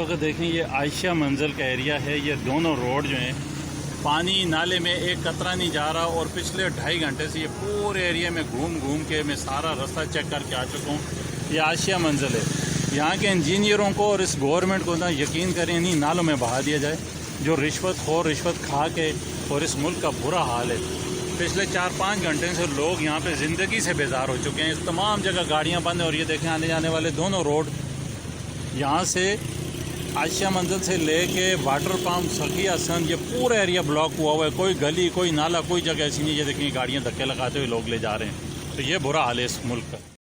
वक्त देखें ये आयशा मंजिल का एरिया है। ये दोनों रोड जो हैं पानी नाले में एक कतरा नहीं जा रहा और पिछले 2.5 घंटे से ये पूरे एरिया में घूम घूम के मैं सारा रास्ता चेक करके आ चुका हूँ। ये आयशा मंजिल है। यहाँ के इंजीनियरों को और इस गवर्नमेंट को ना यकीन करें नहीं नालों में बहा दिया जाए। जो रिश्वत खा के और इस मुल्क का बुरा हाल है। पिछले 4-5 घंटे से लोग यहाँ पे ज़िंदगी से बेजार हो चुके हैं। इस तमाम जगह गाड़ियाँ बंद हैं और ये देखें आने जाने वाले दोनों रोड यहाँ से आयशा मंजिल से लेके वाटर पम्प सखिया सन ये पूरा एरिया ब्लॉक हुआ हुआ है। कोई गली कोई नाला कोई जगह ऐसी नहीं। ये देखें गाड़ियाँ धक्के लगाते हुए लोग ले जा रहे हैं। तो ये बुरा हाल है इस मुल्क का।